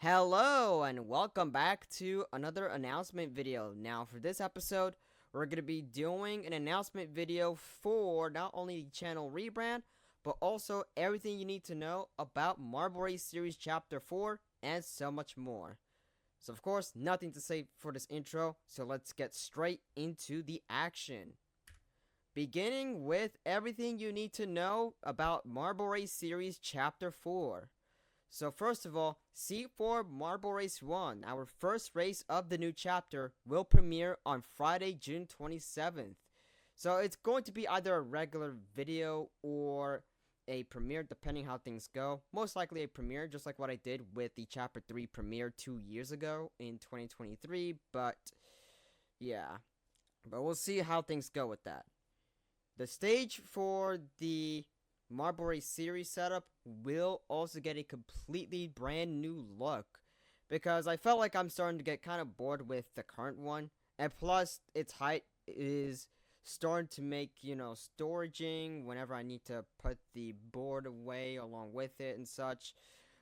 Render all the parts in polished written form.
Hello and welcome back to another announcement video. Now for this episode, we're going to be doing an announcement video for not only the channel Rebrand, but also everything you need to know about Marble Race Series Chapter 4 and so much more. So of course, nothing to say for this intro, so let's get straight into the action. Beginning with everything you need to know about Marble Race Series Chapter 4. So first of all, C4 Marble Race 1, our first race of the new chapter, will premiere on Friday, June 27th. So it's going to be either a regular video or a premiere, depending how things go. Most likely a premiere, just like what I did with the Chapter 3 premiere 2 years ago in 2023. But yeah, we'll see how things go with that. The stage for the Marble Race series setup will also get a completely brand new look, because I felt like I'm starting to get kind of bored with the current one, and plus its height is starting to make, storaging whenever I need to put the board away along with it and such,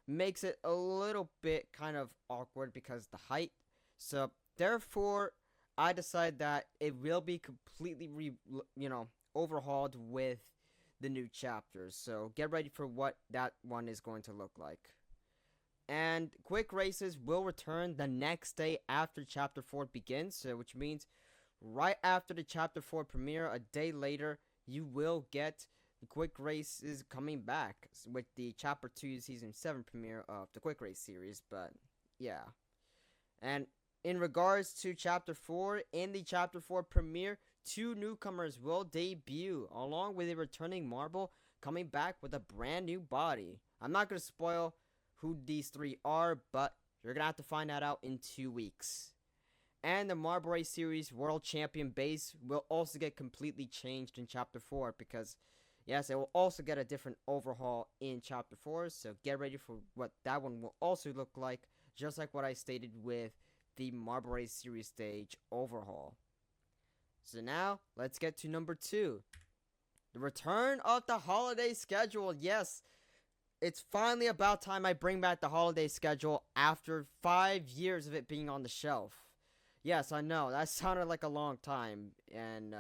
makes it a little bit kind of awkward because of the height. So therefore I decided that it will be completely overhauled with the new chapters, so get ready for what that one is going to look like. And quick races will return the next day after Chapter 4 begins, so which means right after the Chapter 4 premiere, a day later, you will get the quick races coming back with the Chapter 2 Season 7 premiere of the quick race series. But yeah, and in regards to Chapter 4, in the Chapter 4 premiere, 2 newcomers will debut, along with a returning Marble coming back with a brand new body. I'm not going to spoil who these 3 are, but you're going to have to find that out in 2 weeks. And the Marble Race Series World Champion base will also get completely changed in Chapter 4, because, yes, it will also get a different overhaul in Chapter 4, so get ready for what that one will also look like, just like what I stated with the Marble Race Series stage overhaul. So now, let's get to number 2. The return of the holiday schedule. Yes, it's finally about time I bring back the holiday schedule after 5 years of it being on the shelf. Yes, I know, that sounded like a long time. And,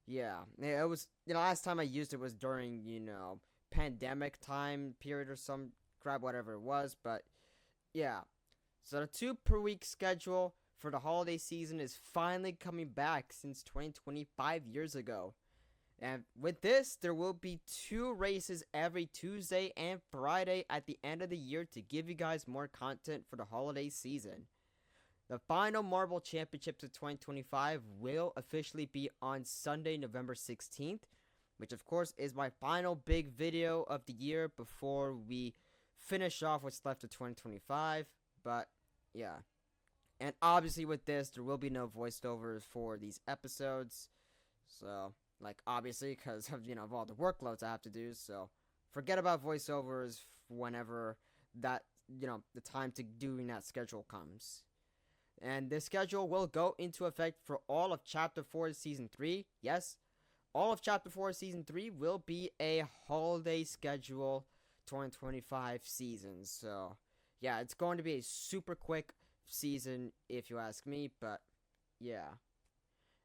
yeah, it was, last time I used it was during, pandemic time period or some crap, whatever it was. But, yeah. So the 2 per week schedule for the holiday season is finally coming back since 25 years ago. And with this, there will be 2 races every Tuesday and Friday at the end of the year to give you guys more content for the holiday season. The final Marble Championships of 2025 will officially be on Sunday, November 16th, which of course is my final big video of the year before we finish off what's left of 2025. But yeah. And obviously with this, there will be no voiceovers for these episodes. So, obviously, because of all the workloads I have to do. So, forget about voiceovers whenever that, the time to doing that schedule comes. And this schedule will go into effect for all of Chapter 4 Season 3. Yes, all of Chapter 4 Season 3 will be a holiday schedule 2025 season. So, yeah, it's going to be a super quick season if you ask me, but yeah.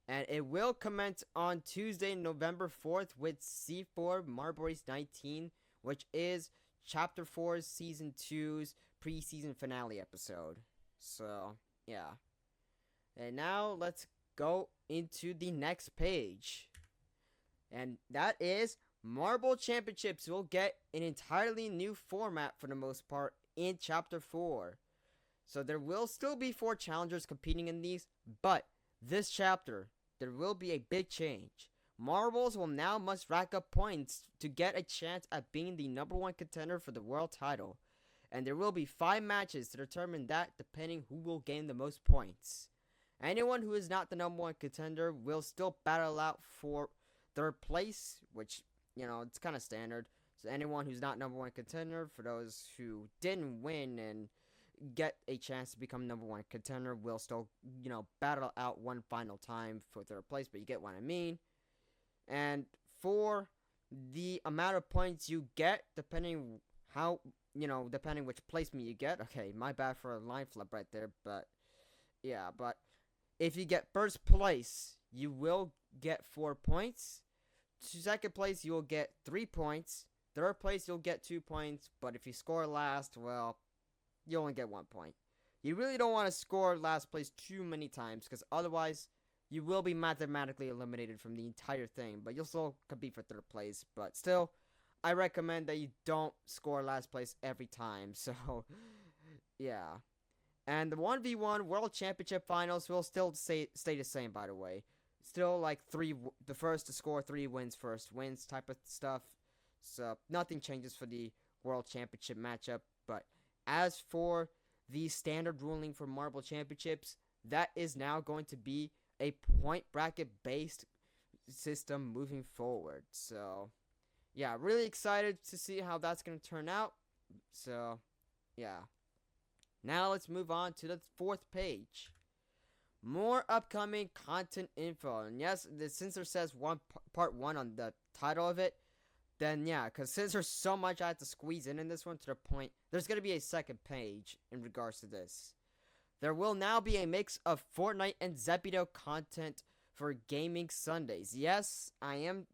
And it will commence on Tuesday, November 4th with C4 Marble Race 19, which is Chapter 4 Season 2's preseason finale episode. So, yeah. And now let's go into the next page. And that is Marble Championships will get an entirely new format for the most part in Chapter 4. So there will still be 4 challengers competing in these, but this chapter, there will be a big change. Marbles will now must rack up points to get a chance at being the number 1 contender for the world title. And there will be 5 matches to determine that, depending who will gain the most points. Anyone who is not the number 1 contender will still battle out for 3rd place, which, it's kind of standard. So anyone who's not number 1 contender, for those who didn't win and get a chance to become number 1 contender, will still, battle out one final time for 3rd place, but you get what I mean. And for the amount of points you get, depending how depending which placement you get. Okay, my bad for a line flip right there, but yeah, but if you get first place, you will get 4 points. Second place, you'll get 3 points. Third place, you'll get 2 points. But if you score last, well, you only get 1 point. You really don't want to score last place too many times, because otherwise, you will be mathematically eliminated from the entire thing. But you'll still compete for third place. But still, I recommend that you don't score last place every time. So, yeah. And the 1v1 World Championship Finals will still stay the same, by the way. Still, like, the first to score 3 wins first wins type of stuff. So, nothing changes for the World Championship matchup. But as for the standard ruling for Marble Championships, that is now going to be a point bracket based system moving forward. So, yeah, really excited to see how that's going to turn out. So, yeah. Now let's move on to the 4th page. More upcoming content info. And yes, since there says part 1 on the title of it, then yeah, because since there's so much I have to squeeze in this one to the point, there's going to be a second page in regards to this. There will now be a mix of Fortnite and ZAR-Co content for Gaming Sundays. Yes, I am,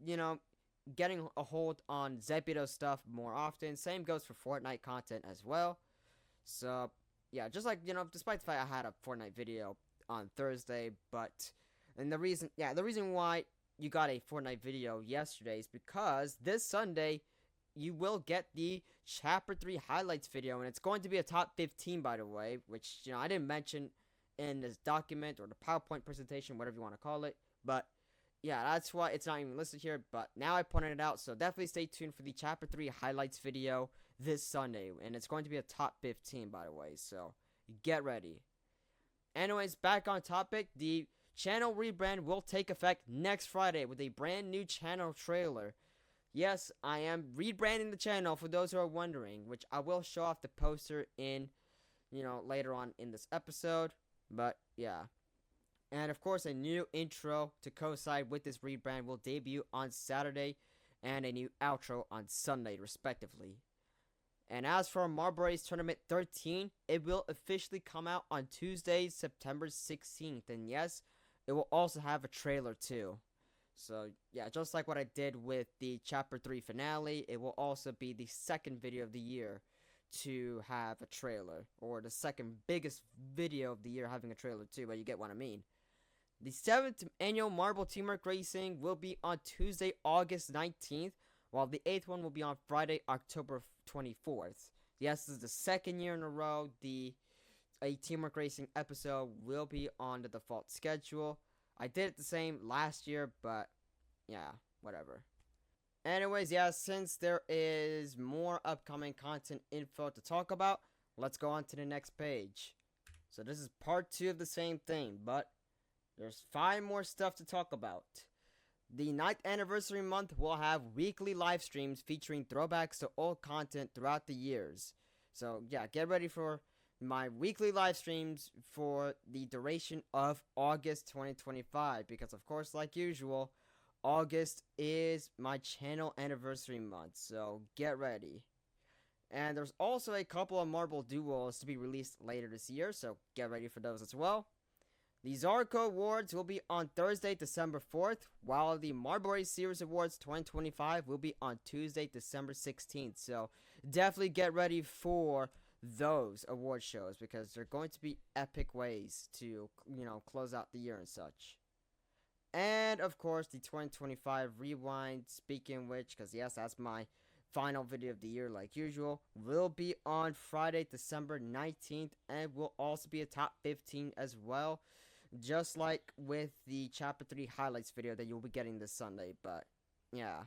getting a hold on ZAR-Co stuff more often. Same goes for Fortnite content as well. So, yeah, just like, despite the fact I had a Fortnite video on Thursday, and the reason why you got a Fortnite video yesterday is because this Sunday you will get the Chapter 3 highlights video, and it's going to be a top 15, by the way, which, I didn't mention in this document or the PowerPoint presentation, whatever you want to call it, but yeah, that's why it's not even listed here, but now I pointed it out, so definitely stay tuned for the Chapter 3 highlights video this Sunday, and it's going to be a top 15, by the way, so get ready. Anyways, back on topic, the channel rebrand will take effect next Friday with a brand new channel trailer. Yes, I am rebranding the channel for those who are wondering, which I will show off the poster in, later on in this episode, but yeah. And of course, a new intro to coincide with this rebrand will debut on Saturday, and a new outro on Sunday, respectively. And as for Marbury's Tournament 13, it will officially come out on Tuesday, September 16th. And yes, it will also have a trailer too. So yeah, just like what I did with the Chapter 3 finale, it will also be the second video of the year to have a trailer. Or the second biggest video of the year having a trailer too, but you get what I mean. The 7th annual Marble Teamwork Racing will be on Tuesday, August 19th. While the 8th one will be on Friday, October 24th. Yes, this is the second year in a row a Teamwork Racing episode will be on the default schedule. I did it the same last year, but yeah, whatever. Anyways, yeah, since there is more upcoming content info to talk about, let's go on to the next page. So this is part 2 of the same thing, but there's 5 more stuff to talk about. The 9th anniversary month will have weekly live streams featuring throwbacks to old content throughout the years. So yeah, get ready for my weekly live streams for the duration of August 2025. Because of course, like usual, August is my channel anniversary month. So get ready. And there's also a couple of Marble Duels to be released later this year. So get ready for those as well. The ZAR-Co Awards will be on Thursday, December 4th, while the Marbury Series Awards 2025 will be on Tuesday, December 16th. So definitely get ready for those award shows because they're going to be epic ways to, close out the year and such. And of course, the 2025 Rewind, speaking which, because yes, that's my final video of the year like usual, will be on Friday, December 19th, and will also be a top 15 as well. Just like with the Chapter 3 highlights video that you'll be getting this Sunday, but yeah.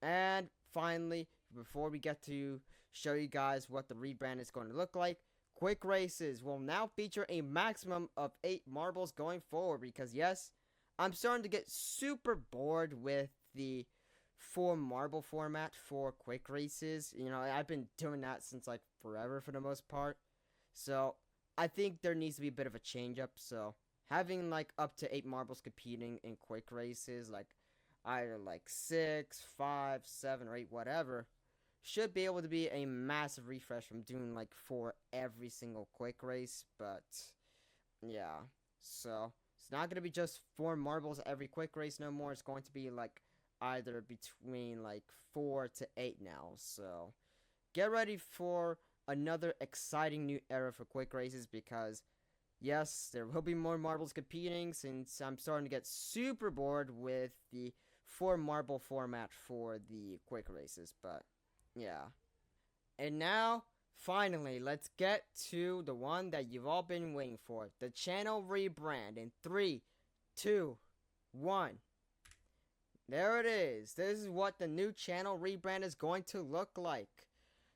And finally, before we get to show you guys what the rebrand is going to look like, quick races will now feature a maximum of 8 marbles going forward because yes, I'm starting to get super bored with the 4 marble format for quick races. I've been doing that since like forever for the most part. So I think there needs to be a bit of a change up. So having like up to 8 marbles competing in quick races, like either like 6, 5, 7, or 8, whatever, should be able to be a massive refresh from doing like 4 every single quick race, but yeah. So it's not gonna be just 4 marbles every quick race no more. It's going to be like either between like 4 to 8 now. So get ready for another exciting new era for quick races, because yes, there will be more marbles competing, since I'm starting to get super bored with the 4 marble format for the quick races. But yeah. And now, finally, let's get to the one that you've all been waiting for, the channel rebrand. In 3, 2, 1. There it is. This is what the new channel rebrand is going to look like.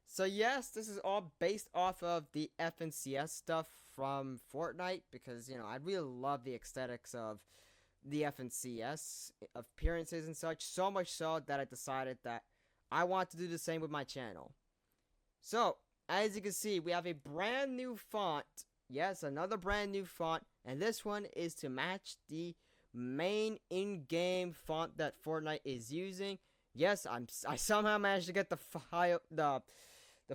So yes, this is all based off of the FNCS stuff from Fortnite, because, you know, I really love the aesthetics of the FNCS appearances and such, so much so that I decided that I want to do the same with my channel. So, as you can see, we have a brand new font. Yes, another brand new font, and this one is to match the main in-game font that Fortnite is using. Yes, I somehow managed to get the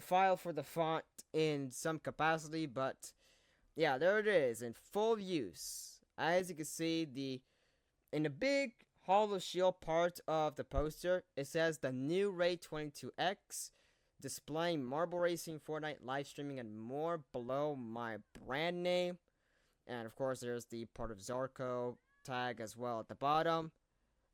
file for the font in some capacity, but yeah, there it is in full use. As you can see, in the big hollow shield part of the poster, it says the new Ray 22X, displaying marble racing, Fortnite live streaming, and more below my brand name. And of course, there's the part of ZAR-Co tag as well at the bottom.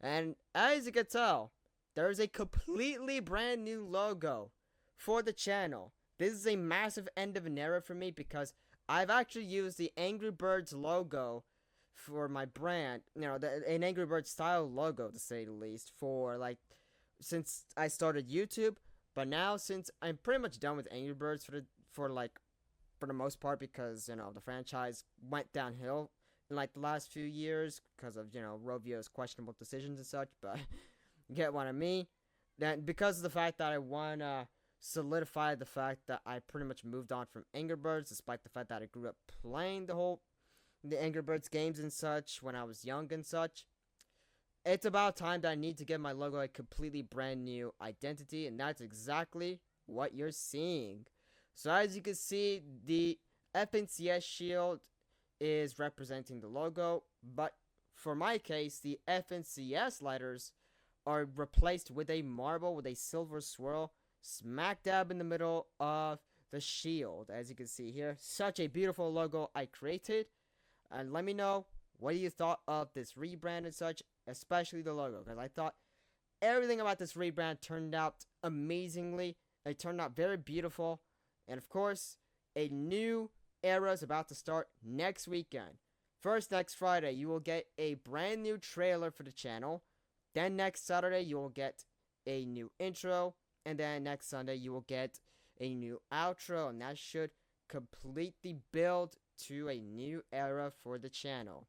And as you can tell, there's a completely brand new logo for the channel. This is a massive end of an era for me, because I've actually used the Angry Birds logo for my brand, you know, an Angry Birds style logo, to say the least, for like since I started YouTube. But now, since I'm pretty much done with Angry Birds for the most part, because, you know, the franchise went downhill in like the last few years because of, you know, Rovio's questionable decisions and such, but you get what I mean. Then, because of the fact that I want to solidify the fact that I pretty much moved on from Angry Birds, despite the fact that I grew up playing the Angry Birds games and such when I was young and such, it's about time that I need to give my logo a completely brand new identity, and that's exactly what you're seeing. So as you can see, the FNCS shield is representing the logo, but for my case, the FNCS letters are replaced with a marble with a silver swirl smack dab in the middle of the shield. As you can see here, such a beautiful logo I created. And let me know what you thought of this rebrand and such, especially the logo, because I thought everything about this rebrand turned out amazingly. It turned out very beautiful. And of course, a new era is about to start next weekend. First, next Friday, you will get a brand new trailer for the channel. Then next Saturday, you will get a new intro. And then next Sunday, you will get a new outro. And that should complete the build to a new era for the channel.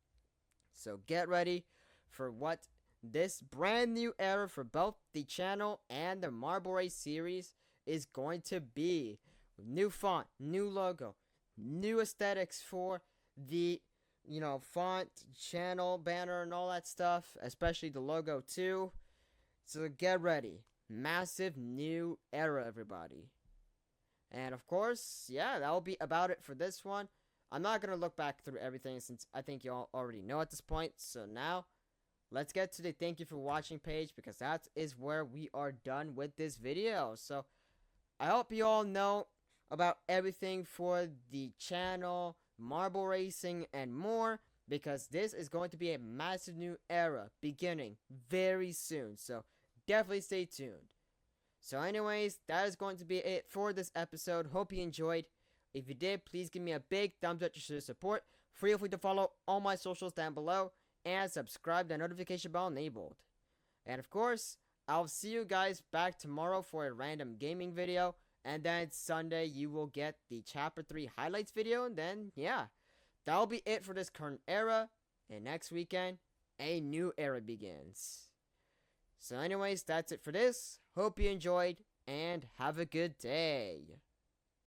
So get ready for what this brand new era for both the channel and the Marble Race series is going to be. New font, new logo, new aesthetics for the, you know, font, channel, banner, and all that stuff, especially the logo too. So get ready. Massive new era, everybody. And of course, yeah, that'll be about it for this one. I'm not going to look back through everything, since I think you all already know at this point. So now, let's get to the thank you for watching page, because that is where we are done with this video. So I hope you all know about everything for the channel, marble racing, and more, because this is going to be a massive new era beginning very soon. So definitely stay tuned. So anyways, that is going to be it for this episode. Hope you enjoyed. If you did, please give me a big thumbs up to show support. Feel free to follow all my socials down below, and subscribe, the notification bell enabled. And of course, I'll see you guys back tomorrow for a random gaming video. And then Sunday, you will get the Chapter 3 highlights video. And then, yeah, that'll be it for this current era. And next weekend, a new era begins. So anyways, that's it for this. Hope you enjoyed, and have a good day.